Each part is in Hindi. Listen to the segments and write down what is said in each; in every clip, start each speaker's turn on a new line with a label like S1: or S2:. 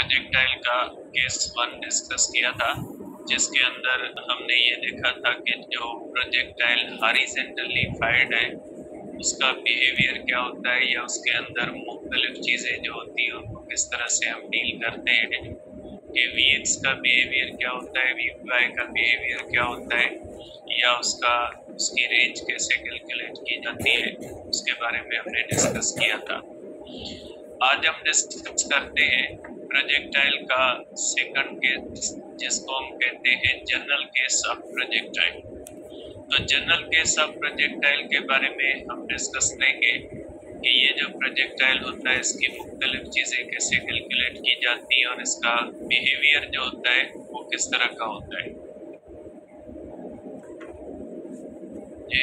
S1: प्रोजेक्टाइल का केस 1 डिस्कस किया था, जिसके अंदर हमने ये देखा था कि जो प्रोजेक्टाइल हॉरिजॉन्टली फायर्ड है उसका बिहेवियर क्या होता है, या उसके अंदर मुख्तलिफ चीज़ें जो होती हैं उनको किस तरह से हम डील करते हैं, कि Vx का बिहेवियर क्या होता है, Vy का बिहेवियर क्या होता है, या उसकी रेंज कैसे कैलकुलेट की जाती है, उसके बारे में हमने डिस्कस किया था। आज हम डिस्कस करते हैं प्रोजेक्टाइल का सेकंड केस, जिसको हम कहते हैं जनरल केस ऑफ प्रोजेक्टाइल। तो जनरल केस ऑफ प्रोजेक्टाइल के बारे में हम डिस्कस करेंगे कि ये जो प्रोजेक्टाइल होता है इसकी मुख्तलिफ चीज़ें कैसे कैलकुलेट की जाती हैं और इसका बिहेवियर जो होता है वो किस तरह का होता है। जी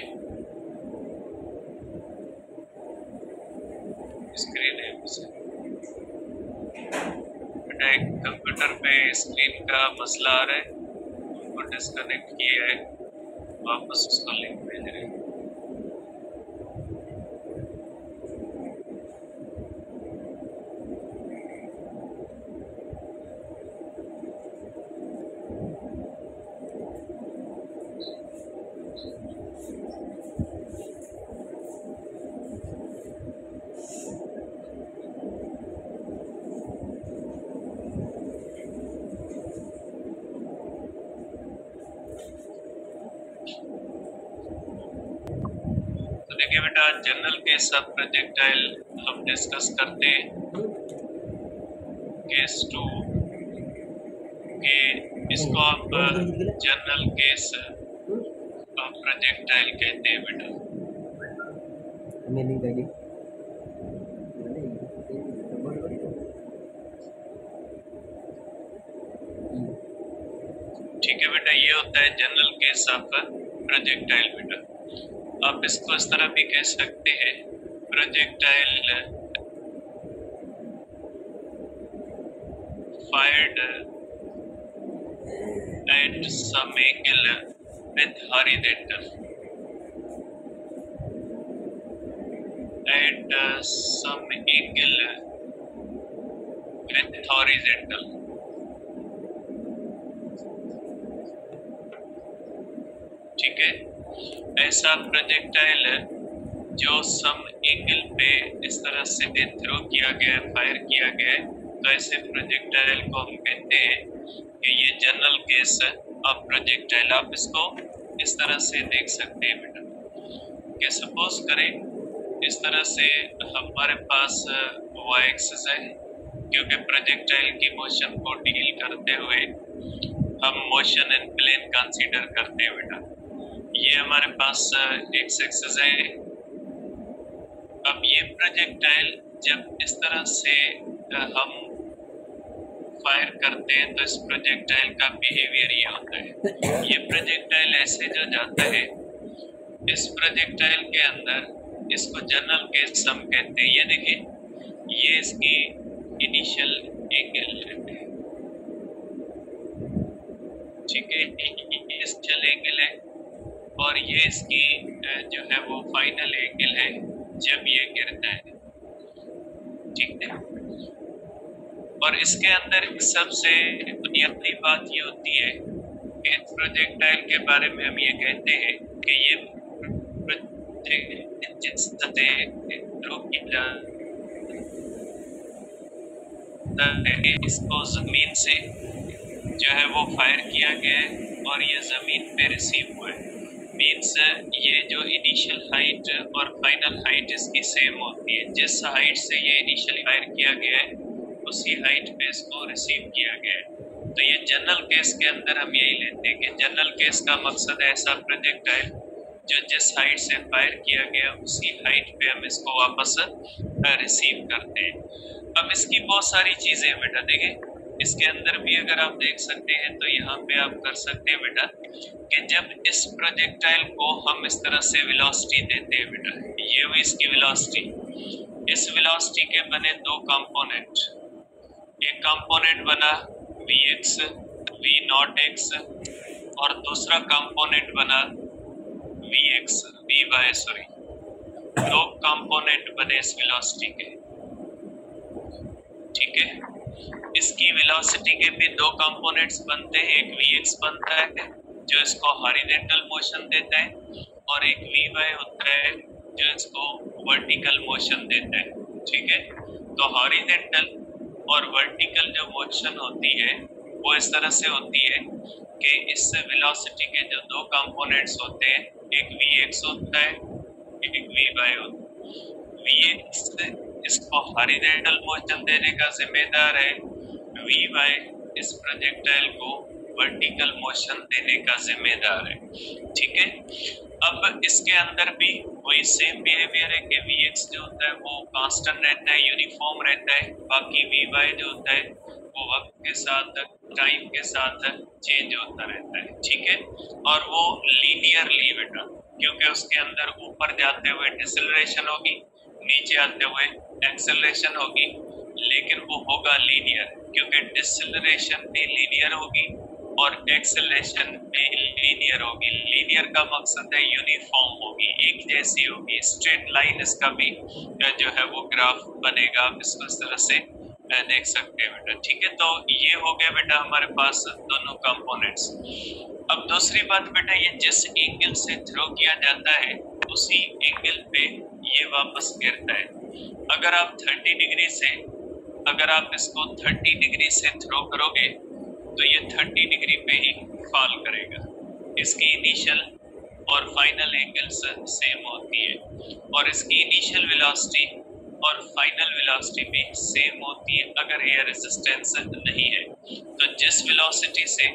S1: स्क्रीन है बेटा, एक कंप्यूटर पे स्क्रीन का मसला आ रहा है, उनको डिस्कनेक्ट किया है, वापस उसको लिंक भेज रहे हैं। देखिए बेटा, जनरल केस ऑफ प्रोजेक्टाइल हम डिस्कस करते हैं। केस 2 के इसको आप जनरल केस ऑफ प्रोजेक्टाइल कहते हैं बेटा। ठीक है बेटा, ये होता है जनरल केस ऑफ प्रोजेक्टाइल बेटा। आप इसको इस तरह भी कह सकते हैं, projectile fired at some angle with horizontal at some angle with horizontal। ठीक है, ऐसा प्रोजेक्टाइल जो सम एंगल पे इस तरह से थ्रो किया गया है, फायर किया गया है, तो ऐसे प्रोजेक्टाइल को हम कहते हैं कि ये जनरल केस ऑफ प्रोजेक्टाइल। आप इसको इस तरह से देख सकते हैं बेटा, कि सपोज करें इस तरह से हमारे पास वाई एक्सिस है, क्योंकि प्रोजेक्टाइल की मोशन को डील करते हुए हम मोशन इन प्लेन कंसीडर करते हैं बेटा। ये हमारे पास एक्स एक्सिस है। अब ये प्रोजेक्टाइल जब इस तरह से हम फायर करते हैं तो इस प्रोजेक्टाइल का बिहेवियर ये होता है। ये प्रोजेक्टाइल ऐसे जो जाता है, इस प्रोजेक्टाइल के अंदर इसको जनरल केस हम कहते हैं। ये देखिए, ये इसकी इनिशियल एंगल है, ठीक है, इनिशियल एंगल है, और ये इसकी जो है वो फाइनल एंगल है जब ये गिरता है, ठीक है। और इसके अंदर सबसे बुनियादी बात ये होती है कि इस प्रोजेक्टाइल के बारे में हम ये कहते हैं कि ये जिस इसको जमीन से जो है वो फायर किया गया है और ये जमीन पे रिसीव हुआ है। मीन्स ये जो इनिशियल हाइट और फाइनल हाइट इसकी सेम होती है। जिस हाइट से ये इनिशियली फायर किया गया है उसी हाइट पे इसको रिसीव किया गया है। तो ये जनरल केस के अंदर हम यही लेते हैं कि जनरल केस का मकसद है ऐसा प्रोजेक्टाइल जो जिस हाइट से फायर किया गया उसी हाइट पे हम इसको वापस रिसीव करते हैं। अब इसकी बहुत सारी चीजें हैं बेटा, देखें इसके अंदर भी अगर आप देख सकते हैं तो यहाँ पे आप कर सकते हैं बेटा कि जब इस प्रोजेक्टाइल को हम इस तरह से वेलोसिटी देते हैं बेटा, ये हुई इसकी वेलोसिटी। इस वेलोसिटी के बने दो कंपोनेंट, एक कंपोनेंट बना Vx V नॉट x और दूसरा कंपोनेंट बना Vy सॉरी। दो कंपोनेंट बने इस वेलोसिटी के, ठीक है। इसकी वेलोसिटी के भी दो कंपोनेंट्स बनते हैं, एक vx बनता है जो इसको हॉरिजॉन्टल मोशन देता है और एक vy होता है जो इसको वर्टिकल मोशन देता है। ठीक है, तो हॉरिजॉन्टल और वर्टिकल जो मोशन होती है वो इस तरह से होती है कि इस वेलोसिटी के जो दो कंपोनेंट्स होते हैं, एक vx होता है एक vy होता है। vx इसको हॉरिजॉन्टल मोशन देने का जिम्मेदार है, vy इस प्रोजेक्टाइल को वर्टिकल मोशन देने का जिम्मेदार है। ठीक है, अब इसके अंदर भी वही सेम बिहेवियर है कि vx जो होता है वो कांस्टेंट रहता है, यूनिफॉर्म रहता है, बाकी vy जो होता है वो वक्त के साथ टाइम के साथ चेंज होता रहता है। ठीक है, और वो लीनियरली बेटा, क्योंकि उसके अंदर ऊपर जाते हुए डिसेलरेशन होगी, नीचे आते हुए एक्सेलरेशन होगी, लेकिन वो होगा लीनियर, क्योंकि डिसेलरेशन भी लीनियर होगी और एक्सेलरेशन भी लीनियर होगी। लीनियर का मकसद है यूनिफॉर्म होगी, एक जैसी होगी, स्ट्रेट लाइन इसका भी जो है वो ग्राफ बनेगा। आप इसको इस तरह से देख सकते हैं बेटा। ठीक है, तो ये हो गया बेटा हमारे पास दोनों कंपोनेंट्स। अब दूसरी बात बेटा, ये जिस एंगल से थ्रो किया जाता है उसी एंगल पे ये वापस गिरता है। अगर आप 30 डिग्री से, अगर आप इसको 30 डिग्री से थ्रो करोगे तो ये 30 डिग्री पे ही फॉल करेगा। इसकी इनिशियल और फाइनल एंगल्स सेम होती है और इसकी इनिशियल वेलोसिटी और फाइनल वेलोसिटी भी सेम होती है अगर एयर रेजिस्टेंस नहीं है। तो जिस वेलोसिटी से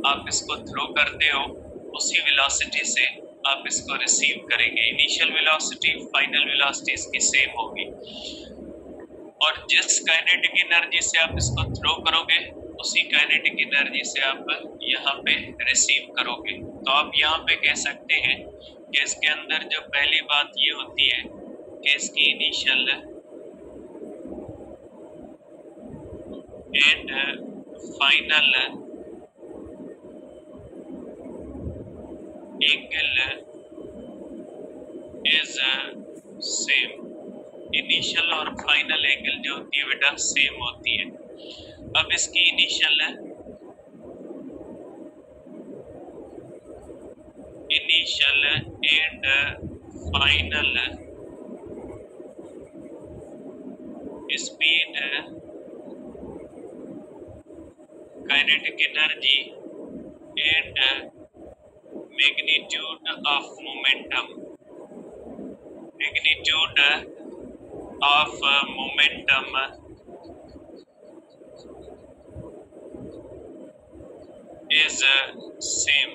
S1: आप इसको थ्रो करते हो उसी वेलोसिटी से आप इसको रिसीव करेंगे। इनिशियल वेलोसिटी फाइनल वेलोसिटी इसकी सेम होगी और जिस काइनेटिक एनर्जी से आप इसको थ्रो करोगे उसी काइनेटिक एनर्जी से आप यहाँ पे रिसीव करोगे। तो आप यहाँ पे कह सकते हैं कि इसके अंदर जो पहली बात ये होती है कि इसकी initial and final angle is same. Initial और फाइनल एंगल जो होती है बेटा सेम होती है। अब इसकी initial and final speed, kinetic energy and magnitude of momentum, magnitude of momentum is same.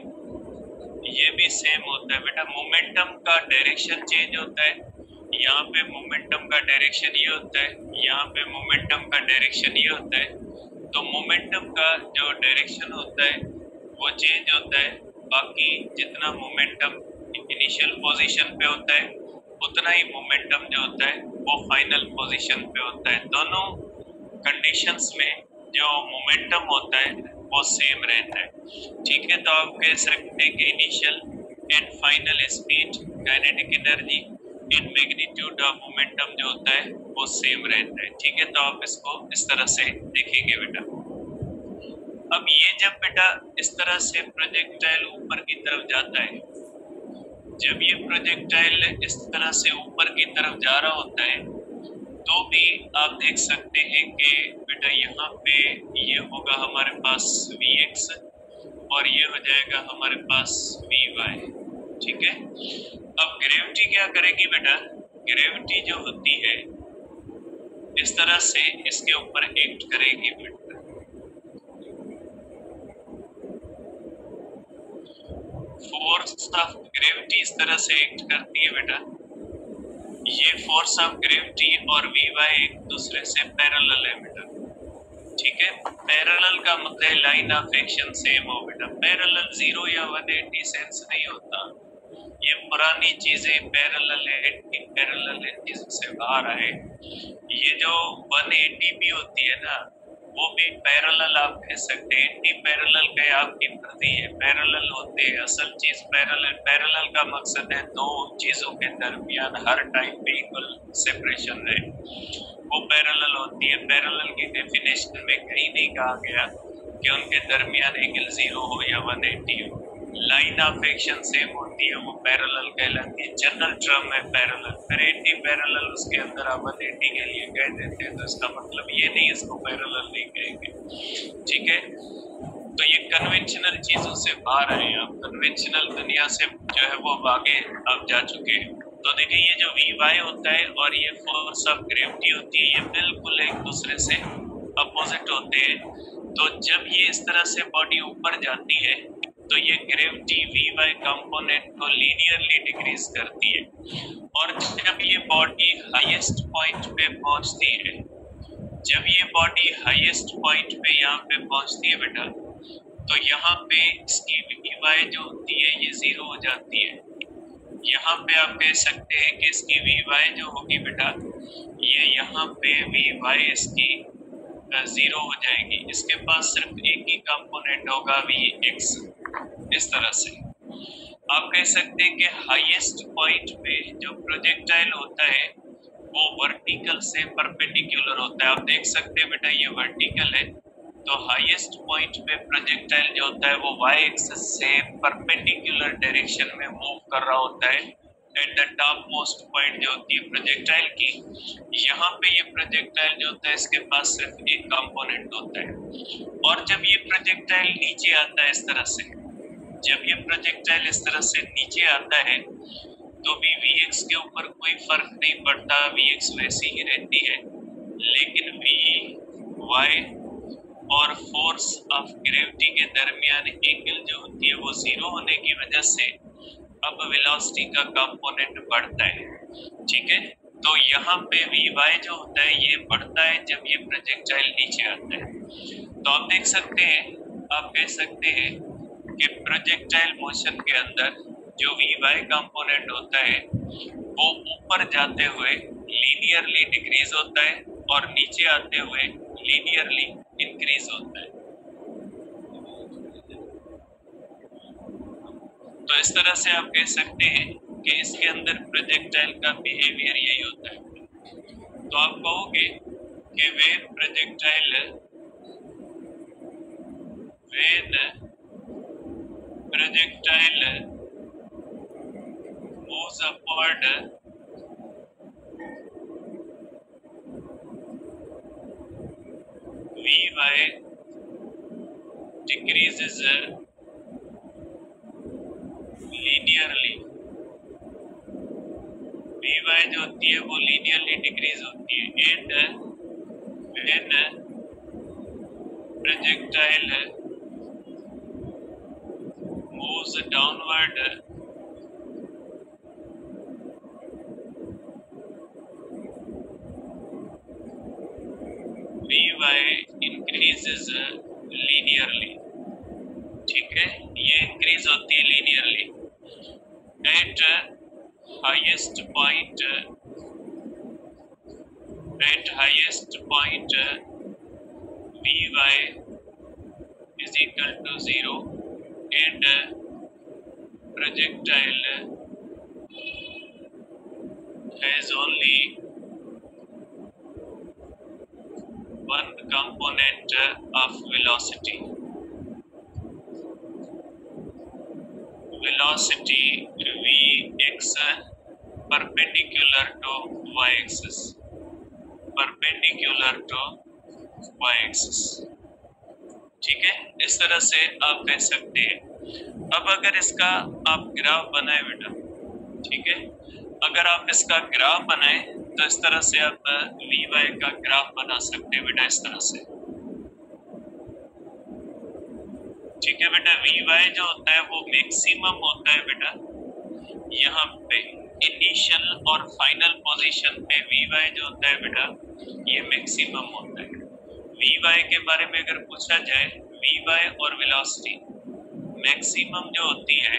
S1: ये भी सेम होता है बेटा। मोमेंटम का डायरेक्शन चेंज होता है, यहाँ पे मोमेंटम का डायरेक्शन ये होता है, यहाँ पे मोमेंटम का डायरेक्शन ये होता है। तो मोमेंटम का जो डायरेक्शन होता है वो चेंज होता है, बाकी जितना मोमेंटम इनिशियल पोजीशन पे होता है उतना ही मोमेंटम जो होता है वो फाइनल पोजीशन पे होता है। दोनों कंडीशंस में जो मोमेंटम होता है वो सेम रहता है। ठीक है, तो आप कह सकते हैं कि initial and final speed, kinetic energy and magnitude of momentum जो होता है वो सेम रहता है। ठीक है, तो आप इसको इस तरह से देखेंगे बेटा। अब ये जब बेटा इस तरह से प्रोजेक्टाइल ऊपर की तरफ जाता है, जब ये प्रोजेक्टाइल इस तरह से ऊपर की तरफ जा रहा होता है तो भी आप देख सकते हैं कि बेटा यहाँ पे ये होगा हमारे पास Vx और ये हो जाएगा हमारे पास Vy। ठीक है, अब ग्रेविटी क्या करेगी बेटा? ग्रेविटी जो होती है इस तरह से इसके ऊपर एक्ट करेगी बेटा। फोर्स ऑफ ग्रेविटी इस तरह से एक्ट करती है बेटा। ये फोर्स ऑफ ग्रेविटी और Vy एक दूसरे से पैरेलल है बेटा। ठीक है, पैरेलल का मतलब है लाइन ऑफ एक्शन सेम हो बेटा। पैरेलल 0 या 180 सेंस नहीं होता, ये पुरानी चीजें पैरेलल है, पैरेलल है चीजों से बाहर आए। ये जो 180 भी होती है ना, वो भी पैरेलल आप कह सकते हैं। एंटी पैरेलल का आपकी मर्जी है, पैरेलल होते हैं। असल चीज पैरेलल, पैरेलल का मकसद है दो चीजों के दरमियान हर टाइम पे इक्वल सेपरेशन रहे, वो पैरेलल होती है। पैरेलल की डेफिनेशन में कहीं नहीं कहा गया कि उनके दरमियान एंगल 0 हो या 180 हो। लाइन ऑफ एक्शन सेम होती है, वो पैरेलल कहलाती है। जनरल टर्म है पैरेलल। फिर एंटी पैरेलल उसके अंदर आप 180 के लिए कह देते हैं, तो इसका मतलब ये नहीं इसको पैरेलल नहीं कहेंगे। ठीक है, तो ये कन्वेंशनल चीजों से बाहर आए, आप कन्वेंशनल दुनिया से जो है वो आगे आप जा चुके हैं। तो देखिए ये जो वी वाई होता है और ये फोर्स ऑफ ग्रेविटी होती है, ये बिल्कुल एक दूसरे से अपोजिट होते हैं। तो जब ये इस तरह से बॉडी ऊपर जाती है तो ये ग्रेविटी वी वाई कंपोनेंट को लीनियरली डिक्रीज करती है। और जब ये बॉडी हाईएस्ट पॉइंट पे पहुंचती है, जब ये बॉडी हाईएस्ट पॉइंट पे यहाँ पे पहुंचती है बेटा, तो यहाँ पे इसकी वी वाई जो होती है ये 0 हो जाती है। यहाँ पे आप कह सकते हैं कि इसकी वी वाई जो होगी बेटा, ये यहाँ पे वी वाई इसकी 0 हो जाएगी। इसके पास सिर्फ एक ही कंपोनेंट होगा वी एक्स। इस तरह से आप कह सकते हैं कि हाईएस्ट पॉइंट पे जो प्रोजेक्टाइल होता है वो वर्टिकल से परपेंडिकुलर होता है। आप देख सकते हैं बेटा ये वर्टिकल है, तो हाईएस्ट पॉइंट पे प्रोजेक्टाइल जो होता है वो वाई एक्सिस से परपेंडिकुलर डायरेक्शन में मूव कर रहा होता है। At the top most point जो होती है प्रोजेक्टाइल की, यहाँ पे ये प्रोजेक्टाइल जो होता है इसके पास सिर्फ एक कंपोनेंट होता है। और जब ये प्रोजेक्टाइल नीचे आता है इस तरह से, जब ये प्रोजेक्टाइल इस तरह से नीचे आता है तो भी वी एक्स के ऊपर कोई फर्क नहीं पड़ता, वी एक्स वैसी ही रहती है। लेकिन वी वाई और फोर्स ऑफ ग्रेविटी के दरमियान एंगल जो होती है वो 0 होने की वजह से अब वेलोसिटी का कंपोनेंट बढ़ता है। ठीक है, तो यहाँ पे वी वाई जो होता है ये बढ़ता है जब ये प्रोजेक्टाइल नीचे आता है। तो आप देख सकते हैं, आप कह सकते हैं कि प्रोजेक्टाइल मोशन के अंदर जो वी वाई कंपोनेंट होता है वो ऊपर जाते हुए लीनियरली डिक्रीज होता है और नीचे आते हुए लीनियरली इंक्रीज होता है। तो इस तरह से आप कह सकते हैं कि इसके अंदर प्रोजेक्टाइल का बिहेवियर यही होता है। तो आप कहोगे कि when projectile moves upward, Vy decreases linearly। Vy जो होती है वो linearly decrease होती है। And when projectile moves downward, Vy increases linearly। ठीक है, ये increase होती है linearly at highest point, Vy is equal to 0 and projectile has only one component of velocity Vx perpendicular to y-axis, ठीक है, इस तरह से आप कह सकते हैं। अब अगर इसका आप ग्राफ बनाए बेटा, ठीक है, अगर आप इसका ग्राफ बनाए तो इस तरह से आप वी वाई का ग्राफ बना सकते हैं बेटा, इस तरह से। ठीक है बेटा, वी वाई जो होता है वो मैक्सिमम होता है बेटा यहाँ पे इनिशियल और फाइनल पोजीशन पे। वी वाई जो होता है बेटा ये मैक्सिमम होता है। वी वाई के बारे में अगर पूछा जाए, वी वाई और वेलोसिटी मैक्सिमम जो होती है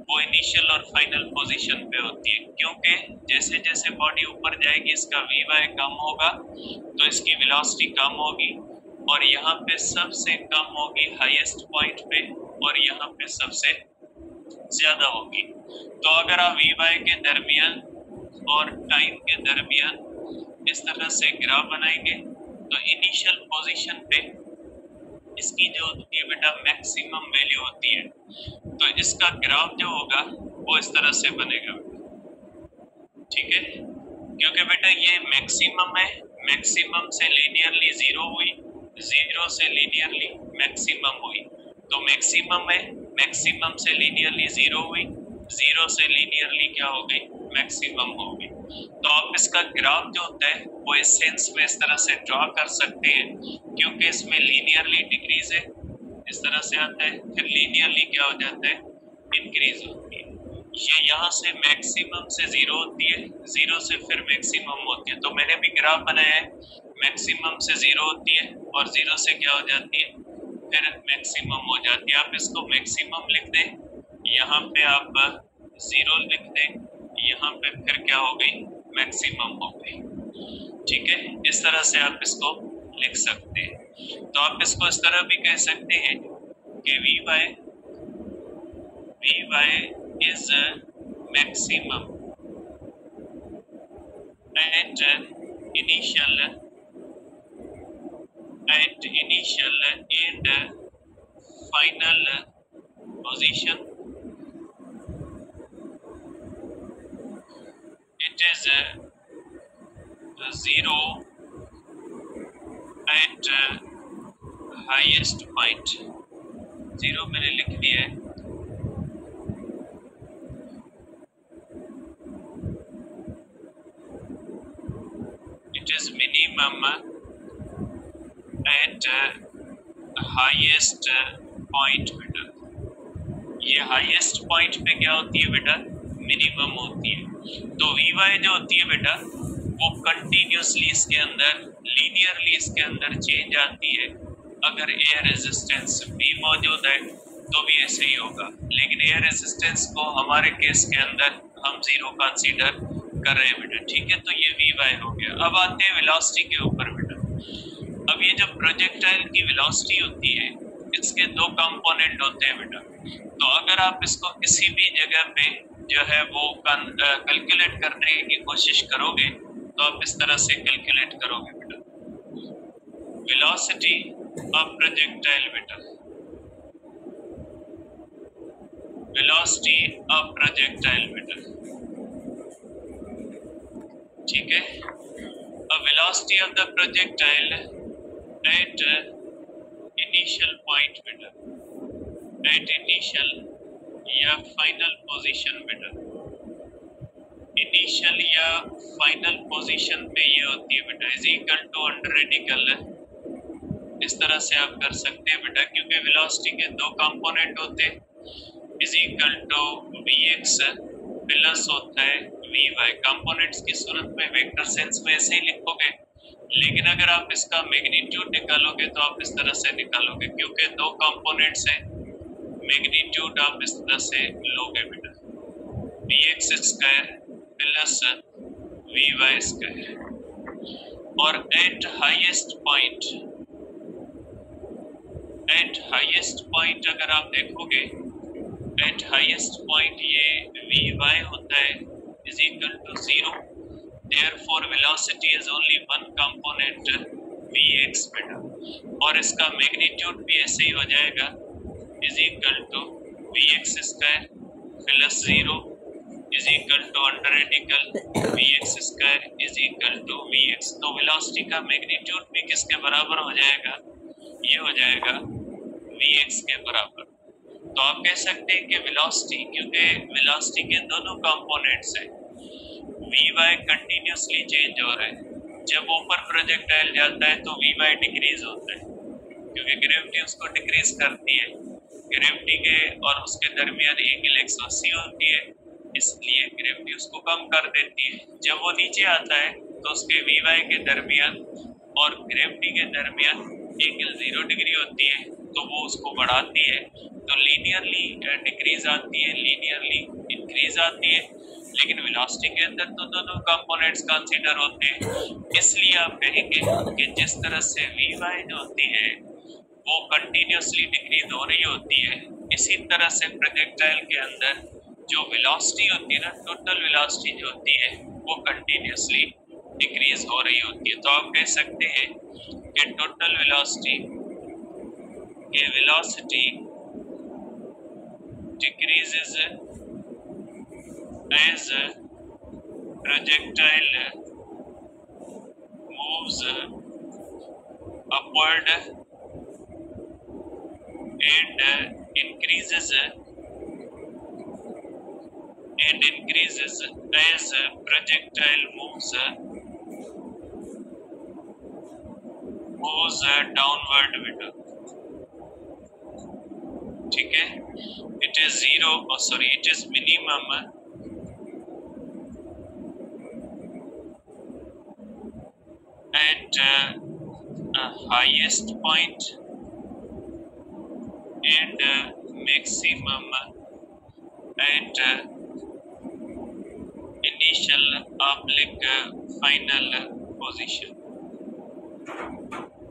S1: वो इनिशियल और फाइनल पोजीशन पे होती है, क्योंकि जैसे जैसे बॉडी ऊपर जाएगी इसका वी वाई कम होगा तो इसकी वेलोसिटी कम होगी। और यहाँ पे सबसे कम होगी हाईएस्ट पॉइंट पे और यहाँ पे सबसे ज्यादा होगी। तो अगर आप वी वाई के दरमियान और टाइम के दरमियान इस तरह से ग्राफ बनाएंगे तो इनिशियल पोजीशन पे इसकी जो होती है बेटा मैक्सिमम वैल्यू होती है, तो इसका ग्राफ जो होगा वो इस तरह से बनेगा, ठीक है। क्योंकि बेटा ये मैक्सिमम है, मैक्सिमम से लीनियरली जीरो हुई, जीरो से लीनियरली मैक्सिमम हुई, तो मैक्सिमम है, मैक्सिमम से लीनियरली जीरो हुई, जीरो से लीनियरली क्या हो गई, मैक्सिमम हो गई। तो आप इसका ग्राफ जो होता है वो इस सेंस में इस तरह से ड्रॉ कर सकते हैं, क्योंकि इसमें लीनियरली डिक्रीज है, इस तरह से आता है, फिर लीनियरली क्या हो जाता है, इंक्रीज होती है। ये यहाँ से मैक्सिमम से जीरो होती है, जीरो से फिर मैक्सिमम होती है। तो मैंने भी ग्राफ बनाया है, मैक्सिमम से जीरो होती है और जीरो से क्या हो जाती है, फिर मैक्सिमम हो जाती है। आप इसको मैक्सिमम लिख दें, यहाँ पे आप जीरो लिख दें, यहाँ पे फिर क्या हो गई, मैक्सिमम हो गई, ठीक है। इस तरह से आप इसको लिख सकते हैं। तो आप इसको इस तरह भी कह सकते हैं कि V Y is maximum at initial and final position. It is zero at highest point, zero मैंने लिख दिया है। It is minimum at highest point बेटा। ये हाईएस्ट पॉइंट पे क्या होती है बेटा, मिनिमम होती है। तो वी वाई जो होती है बेटा वो कंटिन्यूसली इसके अंदर, लीनियरली इसके अंदर चेंज आती है। अगर एयर रेजिस्टेंस भी मौजूद है तो भी ऐसे ही होगा, लेकिन एयर रेजिस्टेंस को हमारे केस के अंदर हम जीरो कंसीडर कर रहे हैं बेटा, ठीक है। तो ये वी वाई हो गया। अब आते हैं वेलोसिटी के ऊपर बेटा। अब ये जो प्रोजेक्टाइल की वेलोसिटी होती है इसके दो कंपोनेंट होते हैं बेटा। तो अगर आप इसको किसी भी जगह पे जो है वो कैलकुलेट करने की कोशिश करोगे तो आप इस तरह से कैलकुलेट करोगे बेटा, वेलोसिटी ऑफ प्रोजेक्टाइल बेटा, वेलोसिटी ऑफ प्रोजेक्टाइल बेटा, ठीक है। अब velocity of the projectile at initial point बेटा, एट इनिशियल या फाइनल पोजीशन बेटा, इनिशियल या फाइनल पोजीशन पे ये होती है बेटा, is equal to under radical, इस तरह से आप कर सकते हैं बेटा, क्योंकि वेलोसिटी के दो कंपोनेंट होते हैं, is equal to V X plus होता है वी वाई। कंपोनेंट्स की सूरत में वेक्टर सेंस में ऐसे ही लिखोगे, लेकिन अगर आप इसका मैग्नीट्यूड निकालोगे तो आप इस तरह से निकालोगे, क्योंकि दो कंपोनेंट्स हैं, मैग्नीट्यूड आप इस तरह से लोगे बेटा, V X square plus V Y square. और एट हाईएस्ट पॉइंट अगर आप देखोगे, एट हाईएस्ट पॉइंट ये वी वाई होता है is equal to zero, therefore velocity is only one component V X बेटा, और इसका मैग्नीट्यूड भी ऐसे ही हो जाएगा, is equal to V X square plus zero is equal to under radical V X square is equal to V X. तो वेलोसिटी का मैग्नीट्यूड भी किसके बराबर हो जाएगा, ये हो जाएगा वी एक्स के बराबर। तो आप कह सकते हैं कि वेलोसिटी, क्योंकि वेलोसिटी के दोनों कंपोनेंट्स हैं, वी वाई कंटिन्यूसली चेंज हो रहा है, जब ऊपर प्रोजेक्टाइल जाता है तो वी वाई डिक्रीज होता है, क्योंकि ग्रेविटी उसको डिक्रीज करती है, ग्रेविटी के और उसके दरमियान एंगल 180 होती है, इसलिए ग्रेविटी उसको कम कर देती है। जब वो नीचे आता है तो उसके वी वाई के दरमियान और ग्रेविटी के दरमियान एंगल 0 डिग्री होती है, तो वो उसको बढ़ाती है तो लीनियरली डिक्रीज आती है, लीनियरली इंक्रीज आती है, लेकिन वेलोसिटी के अंदर तो दोनों कंपोनेंट्स कंसीडर होते हैं। इसलिए आप कहेंगे कि जिस तरह से वी वाई जो होती है वो कंटिन्यूसली डिक्रीज हो रही होती है, इसी तरह से प्रोजेक्टाइल के अंदर जो वेलोसिटी होती है ना, टोटल वेलोसिटी जो होती है वो कंटिन्यूसली डिक्रीज हो रही होती है। तो आप कह सकते हैं कि total velocity decreases as projectile moves upward and increases as projectile moves downward बेटा, ठीक है। It is it is minimum at highest point and maximum at initial final position।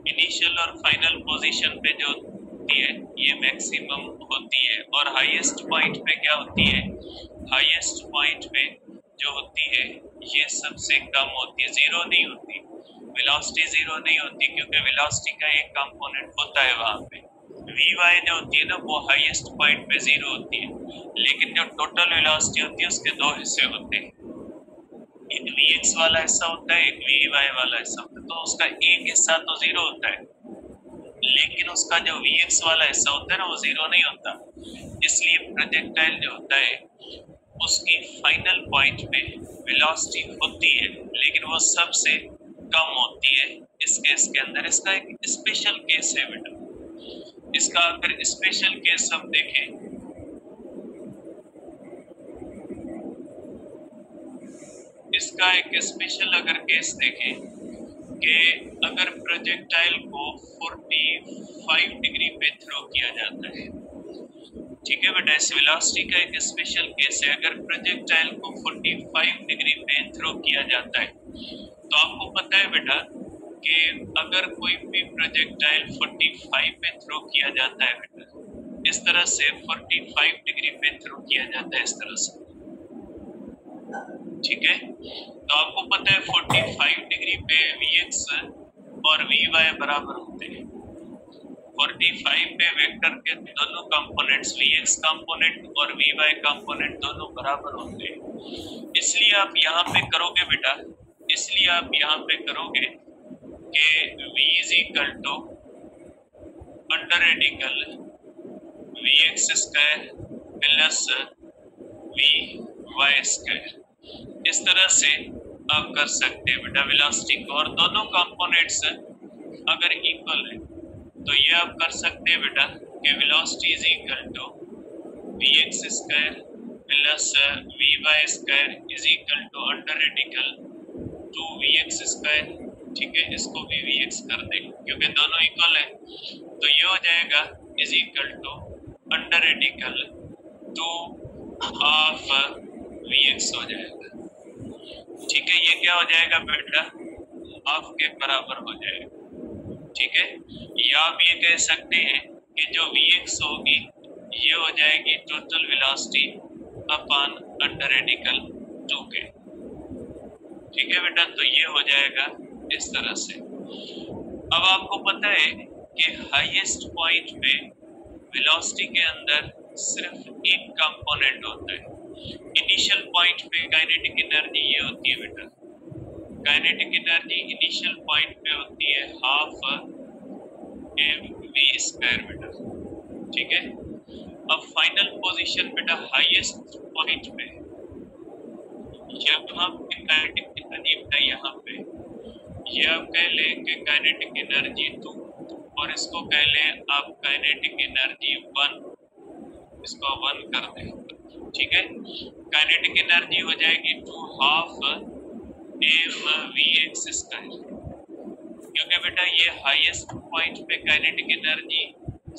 S1: Initial और फाइनल पोजीशन पे जो होती है ये मैक्सिमम होती है, और हाईएस्ट पॉइंट पे क्या होती है, हाईएस्ट पॉइंट पे जो होती है ये सबसे कम होती है, जीरो नहीं होती, वेलोसिटी जीरो नहीं होती, क्योंकि वेलोसिटी का एक कंपोनेंट होता है वहां पे। वी वाई जो होती है ना वो हाईएस्ट पॉइंट पे जीरो होती है, लेकिन जो टोटल वेलोसिटी होती है उसके दो हिस्से होते हैं, एक वी एक्स वाला हिस्सा होता है, एक वी वाई वाला हिस्सा होता है। तो उसका एक हिस्सा तो जीरो होता है, लेकिन उसका जो वी एक्स वाला हिस्सा होता है ना वो जीरो नहीं होता। इसलिए प्रोजेक्टाइल जो होता है उसकी फाइनल पॉइंट पे वेलोसिटी होती है, लेकिन वो सबसे कम होती है इस केस के अंदर। इसका एक स्पेशल केस है बेटा, इसका अगर स्पेशल केस हम देखें, इसका एक स्पेशल अगर केस देखें कि अगर प्रोजेक्टाइल को 45 डिग्री पे थ्रो किया जाता है, ठीक है बेटा, इस वेलोसिटी का एक स्पेशल केस है। अगर प्रोजेक्टाइल को 45 डिग्री पे थ्रो किया जाता है, तो आपको पता है बेटा कि अगर कोई भी प्रोजेक्टाइल 45 पे थ्रो किया जाता है बेटा, इस तरह से 45 डिग्री पे थ्रो किया जाता है इस तरह से, ठीक है। तो आपको पता है 45 डिग्री पे Vx और Vy बराबर होते हैं। 45 पे वेक्टर के दोनों कंपोनेंट्स Vx कंपोनेंट और Vy कंपोनेंट दोनों बराबर होते हैं। इसलिए आप यहाँ पे करोगे बेटा, इसलिए आप यहाँ पे करोगे कि V is equal to under radical Vx square plus Vy square, इस तरह से आप कर सकते हैं बेटा वेलोसिटी को। और दोनों कंपोनेंट्स अगर इक्वल है तो ये आप कर सकते हैं बेटा कि velocity is equal to Vx square plus Vy square is equal to under radical 2Vx square, ठीक है। इसको भी Vx कर दें क्योंकि दोनों इक्वल है, तो ये हो जाएगा is equal to under radical 2 half Vx हो जाएगा, ठीक है। ये क्या हो जाएगा बेटा, हाफ के बराबर हो जाएगा, ठीक है। या आप ये कह सकते हैं कि जो Vx होगी ये हो जाएगी total velocity upon under radical 2 के, ठीक है बेटा। तो ये हो जाएगा इस तरह से। अब आपको पता है कि हाईएस्ट पॉइंट पे वेलोसिटी के अंदर सिर्फ एक कंपोनेंट होता है। इनिशियल पॉइंट पे काइनेटिक एनर्जी ये होती है बेटा, काइनेटिक एनर्जी इनिशियल पॉइंट पे होती है हाफ mv स्क्वायर बेटा, ठीक है। अब फाइनल पोजीशन बेटा हाईएस्ट पॉइंट पे यहाँ पे काइनेटिक एनर्जी बेटा, यहाँ पे ये आप कह लें कि काइनेटिक एनर्जी 2 और इसको कह लें आप काइनेटिक एनर्जी 1, इसको 1 कर दें, ठीक है। काइनेटिक एनर्जी हो जाएगी 2 हाफ mvx स्क्वायर, क्योंकि बेटा ये हाईएस्ट पॉइंट पे काइनेटिक एनर्जी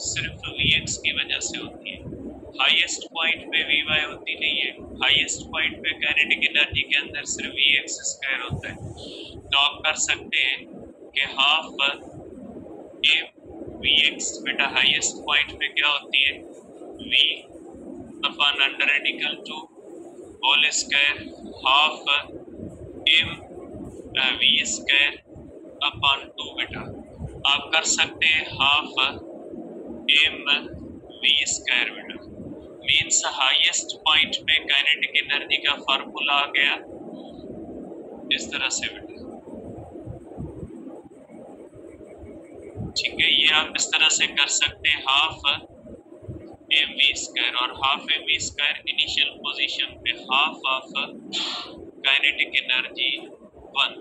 S1: सिर्फ Vx की वजह से होती है। हाईएस्ट पॉइंट पे Vy होती नहीं है। हाईएस्ट पॉइंट पे काइनेटिक एनर्जी के अंदर सिर्फ Vx स्क्वायर होता है। तो आप कर सकते हैं कि हाफ ए Vx बेटा हाईएस्ट पॉइंट पे क्या होती है, V upon under radical two whole square half M V square upon 2 बेटा। आप कर सकते हैं हाफ एम V स्क्वायर बेटा। मीन्स हाईएस्ट पॉइंट पे काइनेटिक एनर्जी का फार्मूला आ गया इस तरह से बेटा। ठीक है, ये आप इस तरह से कर सकते हैं हाफ एम वी स्क्वायर, और half M V square initial position पे हाफ ऑफ काइनेटिक एनर्जी 1।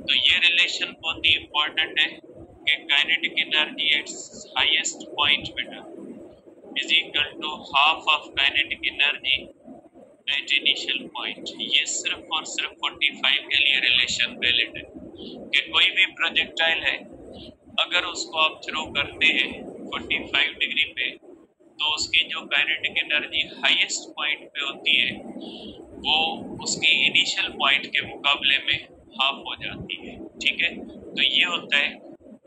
S1: तो ये रिलेशन बहुत ही इंपॉर्टेंट है कि kinetic energy at's highest point बेटा is equal to half of kinetic energy at initial point. ये सिर्फ और सिर्फ 45 के लिए रिलेशन वैलिड है कि कोई भी प्रोजेक्टाइल है अगर उसको आप थ्रो करते हैं 45 डिग्री पे, तो उसकी जो काइनेटिक एनर्जी हाईएस्ट पॉइंट पे होती है वो उसकी इनिशियल पॉइंट के मुकाबले में हाफ हो जाती है। ठीक है, तो ये होता है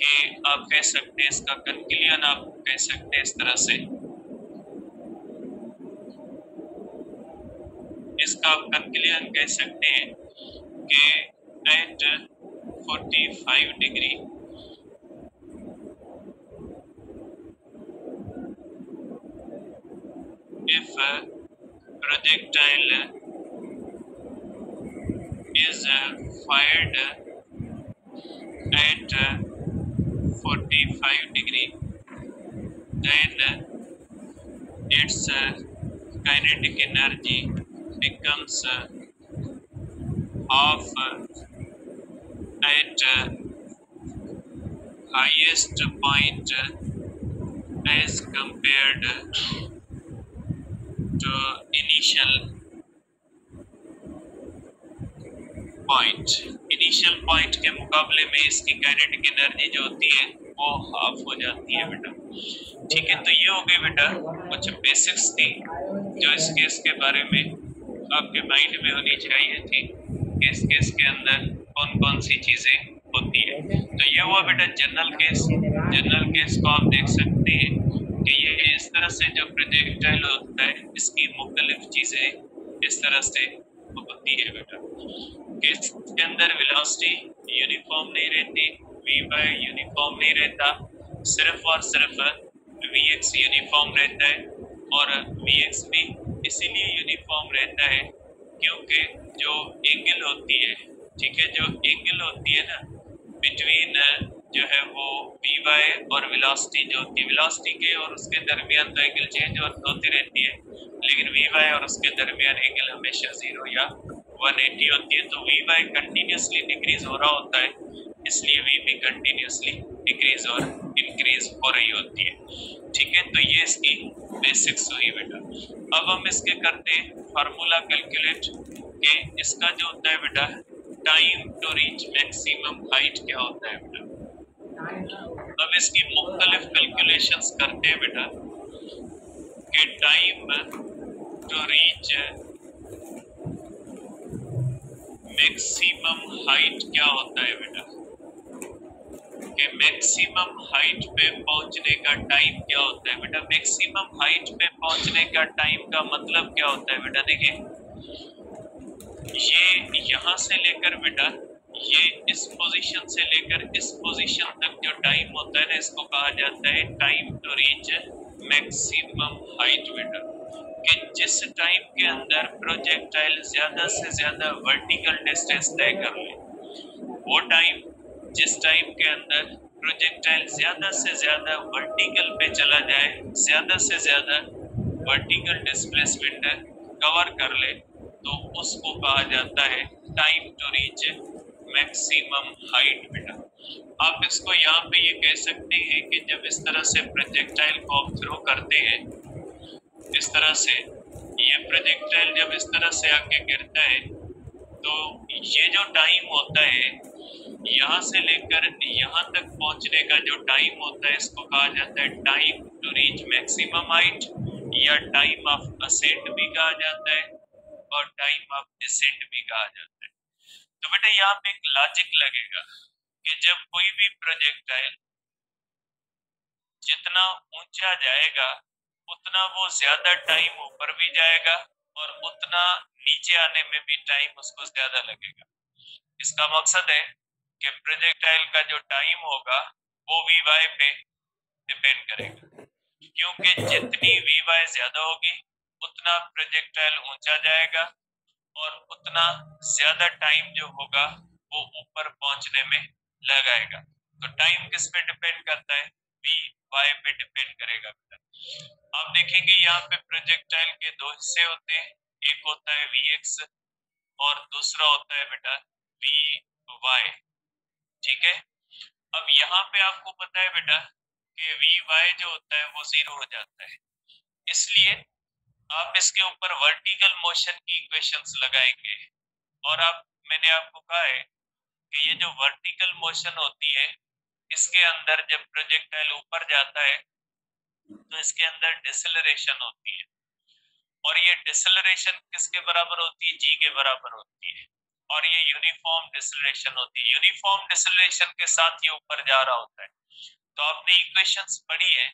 S1: कि आप कह सकते हैं इसका कंक्लूजन आप कह सकते हैं इस तरह से, इसका आप कंक्लूजन कह सकते हैं कि at 45 degree if a projectile is fired at 45 degree, then its kinetic energy becomes half at highest point as compared to initial point। Initial point के मुकाबले में इसकी काइनेटिक एनर्जी जो होती है वो हाफ हो जाती है बेटा। ठीक है, तो ये हो गई बेटा कुछ बेसिक्स थी जो इस केस के बारे में आपके माइंड में होनी चाहिए थी कि इस केस के अंदर कौन कौन सी चीजें होती है। तो ये हुआ बेटा जनरल केस। जनरल केस को आप देख सकते हैं कि ये इस तरह से जो प्रोजेक्टाइल होता है इसकी मुख्तलिफ चीजें इस तरह से होती है बेटा। केस के अंदर वेलोसिटी यूनिफॉर्म नहीं रहती, Vy यूनिफॉर्म नहीं रहता, सिर्फ और सिर्फ Vx यूनिफॉर्म रहता है। और Vx भी इसीलिए यूनिफॉर्म रहता है क्योंकि जो एंगल होती है, ठीक है, जो एंगल होती है ना बिटवीन जो है वो Vy और वेलोसिटी जो होती है, वेलोसिटी के और उसके दरमियान तो एंगल चेंज होती रहती है, लेकिन Vy और उसके दरमियान एंगल हमेशा 0 या 180 होती है। तो Vy कंटिन्यूसली डिक्रीज हो रहा होता है, इसलिए V भी कंटिन्यूसली डिक्रीज और इंक्रीज हो रही होती है। ठीक है, तो ये इसकी बेसिक्स हुई बेटा। अब हम इसके करते हैं फार्मूला कैलकुलेट कि इसका जो होता है बेटा time to reach maximum height क्या होता है बेटा। अब इसकी मुख्तलिफ कैलकुलेशंस करते हैं बेटा कि time to reach maximum height क्या होता है बेटा, कि मैक्सिमम हाइट पे पहुंचने का टाइम क्या होता है बेटा। मैक्सिमम हाइट पे पहुंचने का टाइम का मतलब क्या होता है बेटा, देखिए ये यहाँ से लेकर बेटा ये इस पोजीशन से लेकर इस पोजीशन तक जो टाइम होता है ना इसको कहा जाता है time to reach maximum height बेटा। कि जिस टाइम के अंदर प्रोजेक्टाइल ज्यादा से ज्यादा वर्टिकल डिस्टेंस तय कर ले, वो टाइम जिस टाइम के अंदर प्रोजेक्टाइल ज्यादा से ज्यादा वर्टिकल पे चला जाए, ज्यादा से ज्यादा वर्टिकल डिस्प्लेसमेंट कवर कर ले, तो उसको कहा जाता है time to reach maximum height बेटा। आप इसको यहाँ पे ये कह सकते हैं कि जब इस तरह से प्रोजेक्टाइल को आप थ्रो करते हैं, इस तरह से ये प्रोजेक्टाइल जब इस तरह से आके गिरता है तो ये जो टाइम होता है यहाँ से लेकर यहाँ तक पहुंचने का जो टाइम होता है इसको कहा जाता है time to reach maximum height, या टाइम ऑफ असेंट भी कहा जाता है और टाइम ऑफ डिसेंट भी कहा जाता है। तो बेटा यहाँ पे एक लॉजिक लगेगा कि जब कोई भी प्रोजेक्टाइल जितना ऊंचा जाएगा उतना वो ज्यादा टाइम ऊपर भी जाएगा और उतना नीचे आने में भी टाइम उसको ज्यादा लगेगा। इसका मकसद है कि प्रोजेक्टाइल का जो टाइम होगा वो वी वाई पे डिपेंड करेगा, क्योंकि जितनी वी वाई ज्यादा होगी उतना प्रोजेक्टाइल ऊंचा जाएगा और उतना ज्यादा टाइम जो होगा वो ऊपर पहुंचने में लगाएगा। तो टाइम किस पे डिपेंड करता है? वी वाई पे डिपेंड करेगा। आप देखेंगे यहाँ पे प्रोजेक्टाइल के दो हिस्से होते हैं, एक होता है वी एक्स और दूसरा होता है बेटा वी वाई। ठीक है, अब यहाँ पे आपको पता है बेटा कि वी वाई जो होता है वो 0 हो जाता है, इसलिए आप इसके ऊपर वर्टिकल मोशन की इक्वेशंस लगाएंगे। और आप मैंने आपको कहा है कि ये जो वर्टिकल मोशन होती है इसके अंदर जब प्रोजेक्टाइल ऊपर जाता है तो इसके अंदर डिसेलरेशन होती है, और ये डिसेलरेशन किसके बराबर होती है? जी के बराबर होती है, और ये यूनिफॉर्म डिसेलरेशन होती है। यूनिफॉर्म डिसेलरेशन के साथ ये ऊपर जा रहा होता है। तो आपने इक्वेशंस पढ़ी है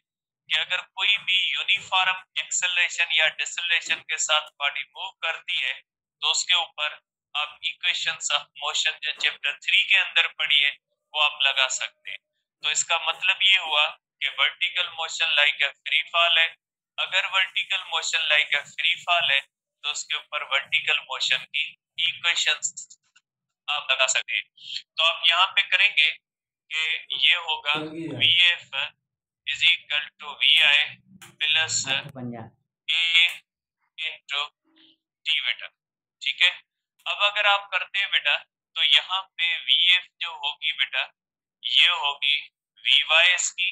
S1: कि अगर कोई भी यूनिफॉर्म एक्सेलरेशन या डिसेलरेशन के साथ बॉडी मूव करती है तो उसके ऊपर आप इक्वेशंस ऑफ मोशन जो चैप्टर 3 के अंदर पढ़ी है वो आप लगा सकते हैं। तो इसका मतलब ये हुआ कि vertical motion like a free fall है। अगर vertical motion like a free fall है तो उसके ऊपर वर्टिकल मोशन की इक्वेशंस आप लगा सकते हैं। तो आप यहाँ पे करेंगे कि ये होगा V F is equal to V I plus A into T बेटा। ठीक है, अब अगर आप करते हैं बेटा तो यहाँ पे वी एफ जो होगी बेटा ये होगी वी वाई की,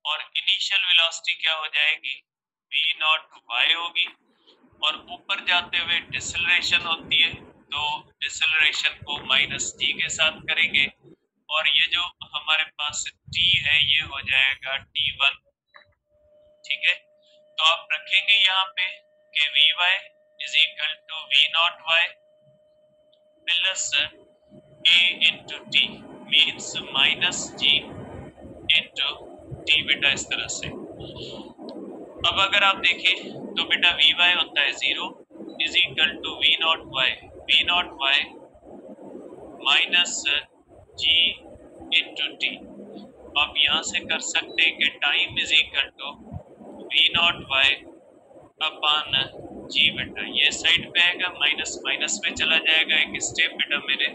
S1: और इनिशियल वेलोसिटी क्या हो जाएगी? वी नॉट वाई होगी, और ऊपर जाते हुए डिसेलरेशन होती है तो डिसेलरेशन को माइनस टी के साथ करेंगे, और ये जो हमारे पास टी है ये हो जाएगा t1। ठीक है, तो आप रखेंगे यहाँ पे कि V Y is equal to V naught Y plus A into T means minus G into T बेटा, इस तरह से। अब अगर आप देखें तो बेटा वी वाई होता है 0 is equal to V naught Y minus G into T. आप यहाँ से कर सकते हैं कि time is equal to V naught Y upon G बेटा, ये साइड पे आएगा माइनस माइनस में चला जाएगा, एक स्टेप बेटा मैंने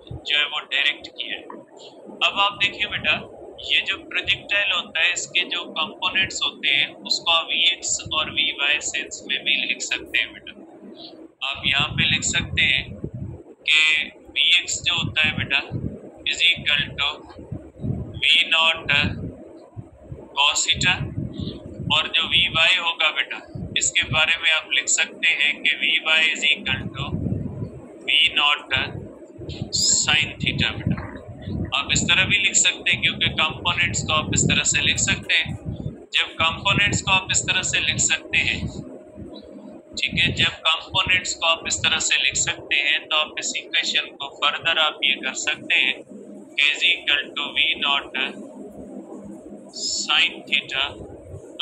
S1: जो है वो डायरेक्ट किया है। अब आप देखिए बेटा ये जो प्रोजेक्टाइल होता है इसके जो कंपोनेंट्स होते हैं उसको आप वी एक्स और वी वाई सेंस में भी लिख सकते हैं बेटा। आप यहाँ पे लिख सकते हैं कि वी एक्स जो होता है बेटा is equal to V naught cos theta, और जो वी वाई होगा बेटा इसके बारे में आप लिख सकते हैं कि V Y is equal to V naught sine theta बेटा। आप इस तरह भी लिख सकते हैं क्योंकि कंपोनेंट्स को आप इस तरह से लिख सकते हैं। जब कंपोनेंट्स को आप इस तरह से लिख सकते हैं, ठीक है, जब कंपोनेंट्स को आप इस तरह से लिख सकते हैं तो आप इस इक्वेशन को फर्दर आप ये कर सकते हैं कि is equal to V naught sine theta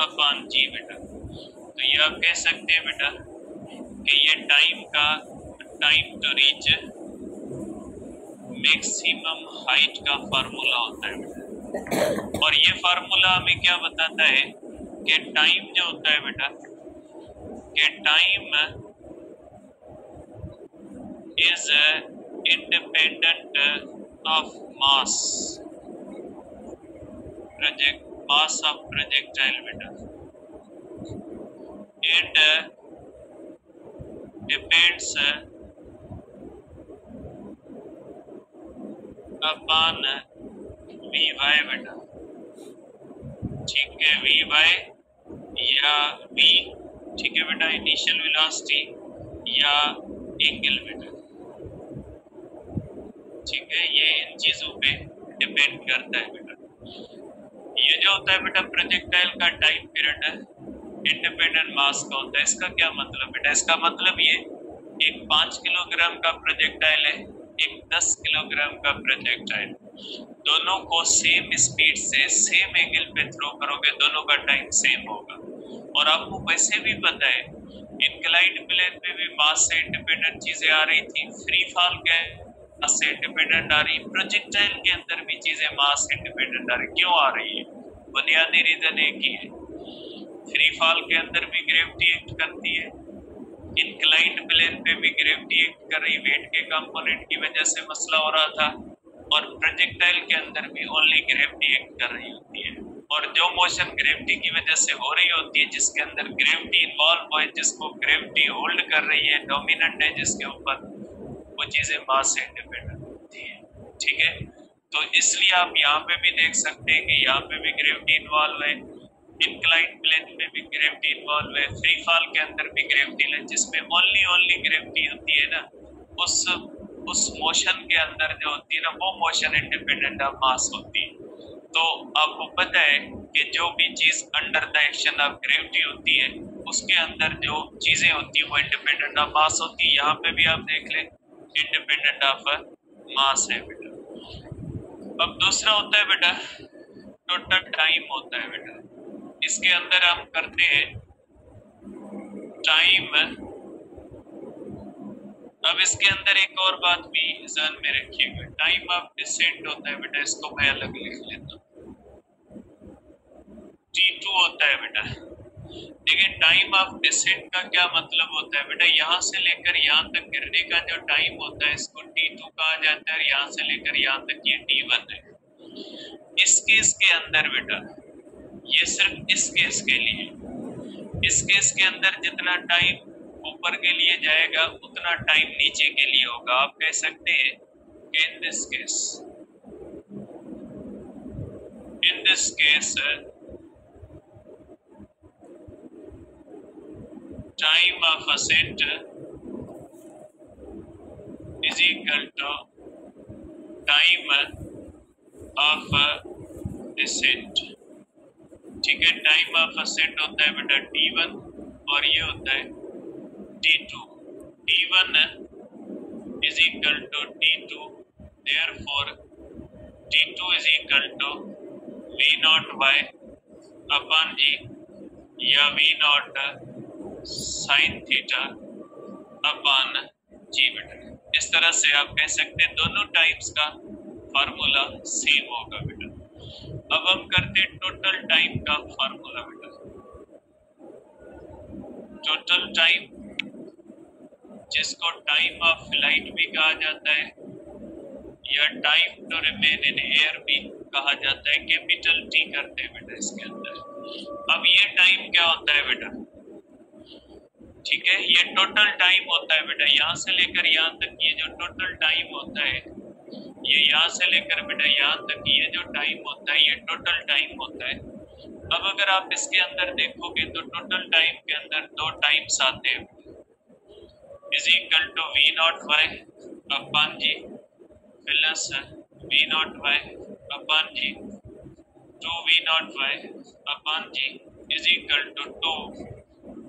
S1: upon G बेटा। तो ये आप कह सकते हैं बेटा कि ये time to reach maximum height का फार्मूला होता है बेटा। और ये फार्मूला हमें क्या बताता है कि टाइम जो होता है बेटा कि time is independent of mass of projectile बेटा, and depends upon V Y बेटा। ठीक है, वी वाई या वी, ठीक है बेटा, इनिशियल वेलोसिटी या एंगल बेटा। ठीक है, ये इन चीजों पे डिपेंड करता है बेटा। ये जो होता है बेटा प्रोजेक्टाइल का टाइम पीरियड है, इंडिपेंडेंट मास का होता है। इसका क्या मतलब बेटा? इसका मतलब ये एक 5 किलोग्राम का प्रोजेक्टाइल है, एक 10 किलोग्राम का प्रोजेक्टाइल, दोनों को सेम स्पीड से सेम एंगल पे थ्रो करोगे, दोनों का टाइम सेम होगा। और आपको वैसे भी पता है इंक्लाइंड प्लेन पे भी मास से इंडिपेंडेंट चीजें आ रही थी, फ्री फॉल के मास से इंडिपेंडेंट आ रही, प्रोजेक्टाइल के अंदर भी चीजें मास इंडिपेंडेंट आ रही। क्यों आ रही है? बुनियादी रीजन एक ही है, फ्री फॉल के अंदर भी ग्रेविटी एक्ट करती है, इंक्लाइंड प्लेन पे भी ग्रेविटी एक्ट कर रही, वेट के कंपोनेंट की वजह से मसला हो रहा था, और प्रोजेक्टाइल के अंदर भी ओनली ग्रेविटी एक्ट कर रही होती है। और जो मोशन ग्रेविटी की वजह से हो रही होती है, जिसके अंदर ग्रेविटी इन्वॉल्व है, जिसको ग्रेविटी होल्ड कर रही है, डोमिनेंट है जिसके ऊपर, वो चीजें मास से इंडिपेंडेंट होती है। ठीक है, तो इसलिए आप यहाँ पे भी देख सकते हैं कि यहाँ पे भी ग्रेविटी इन्वॉल्व है, इंक्लाइंड प्लेन में भी ग्रेविटी इन्वॉल्व है, फ्री फॉल के अंदर भी ग्रेविटी है, जिसमें ओनली ग्रेविटी होती है ना, उस मोशन के अंदर जो होती है ना, वो मोशन इंडिपेंडेंट ऑफ मास होती है। तो आपको पता है कि जो भी चीज under the action of gravity होती है, उसके अंदर जो चीजें होती है वो इंडिपेंडेंट ऑफ मास होती है। यहाँ पे भी आप देख लें इंडिपेंडेंट ऑफ मास है बेटा। अब दूसरा होता है बेटा टोटल टाइम होता है बेटा। इसके अंदर हम करते हैं टाइम। अब इसके अंदर एक और बात भी ध्यान में रखिएगा, टाइम ऑफ डिसेंट होता है बेटा, इसको मैं अलग लिख लेता हूँ, T2 होता है बेटा। देखिए टाइम ऑफ डिसेंट का क्या मतलब होता है बेटा, यहाँ से लेकर यहाँ तक गिरने का जो टाइम होता है इसको T2 कहा जाता है, और यहाँ से लेकर यहाँ तक ये T1 है। इस केस के अंदर बेटा, ये सिर्फ इस केस के लिए, इस केस के अंदर जितना टाइम ऊपर के लिए जाएगा उतना टाइम नीचे के लिए होगा। आप कह सकते हैं कि in this case time of ascent is equal to time of descent। ठीक है, टाइम ऑफ ascent होता है बेटा T1 और ये होता है T2। T1 is equal to T2, therefore T2 is equal to V naught y upon G या V naught sine theta upon G बेटा। इस तरह से आप कह सकते हैं दोनों टाइम्स का फार्मूला सेम होगा बेटा। अब हम करते हैं टोटल टाइम का फार्मूला बेटा। टोटल टाइम, जिसको टाइम ऑफ फ्लाइट भी कहा जाता है या time to remain in air भी कहा जाता है, कैपिटल T करते हैं बेटा इसके अंदर। अब ये टाइम क्या होता है बेटा? ठीक है, ये टोटल टाइम होता है बेटा, यहाँ से लेकर यहाँ तक ये जो टोटल टाइम होता है, ये यहाँ से लेकर बेटा यहाँ तक ये जो टाइम होता है, ये टोटल टाइम होता है। अब अगर आप इसके अंदर देखोगे तो टोटल टाइम के अंदर दो टाइम्स आते हैं, is equal to V naught y upon G plus V naught y upon G 2V naught y upon G is equal to 2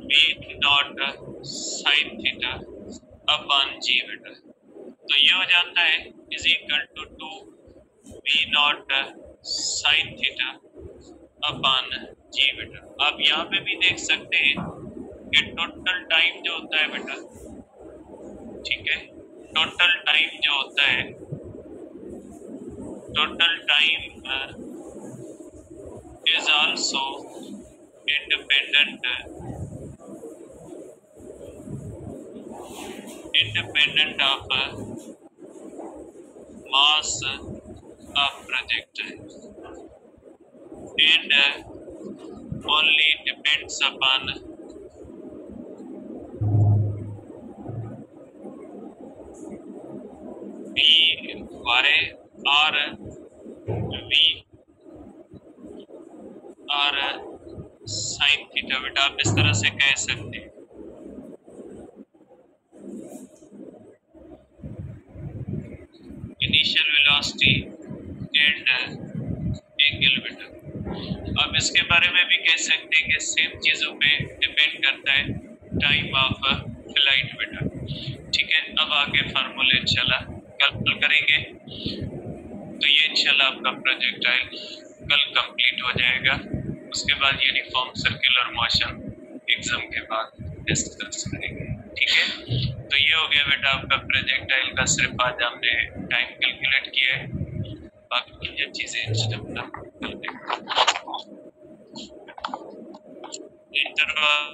S1: V naught sin theta upon G बेटा। तो ये हो जाता है is equal to 2 V naught sin theta upon G बेटा। आप यहाँ पे भी देख सकते हैं कि टोटल टाइम जो होता है बेटा, ठीक है, टोटल टाइम जो होता है, total time is also independent of mass of projectile and only depends upon V, Y or V और साइन थीटा बेटा। आप इस तरह से कह सकते हैं। वेलोसिटी एंड एंगल बेटा। अब इसके बारे में भी कह सकते हैं कि सेम चीजों पे डिपेंड करता है टाइम ऑफ फ्लाइट बेटा। ठीक है, अब आगे फार्मूले इंशाल्लाह कल करेंगे। तो ये इंशाल्लाह आपका प्रोजेक्टाइल कल कंप्लीट हो जाएगा। उसके बाद यूनिफॉर्म सर्कुलर मोशन एग्जाम के बाद डिस्कस करेंगे। ठीक है, तो ये हो गया बेटा आपका प्रोजेक्टाइल का। सिर्फ आज हमने टाइम कैलकुलेट किया है, बाकी ये चीजें इंशाल्लाह इंटरवल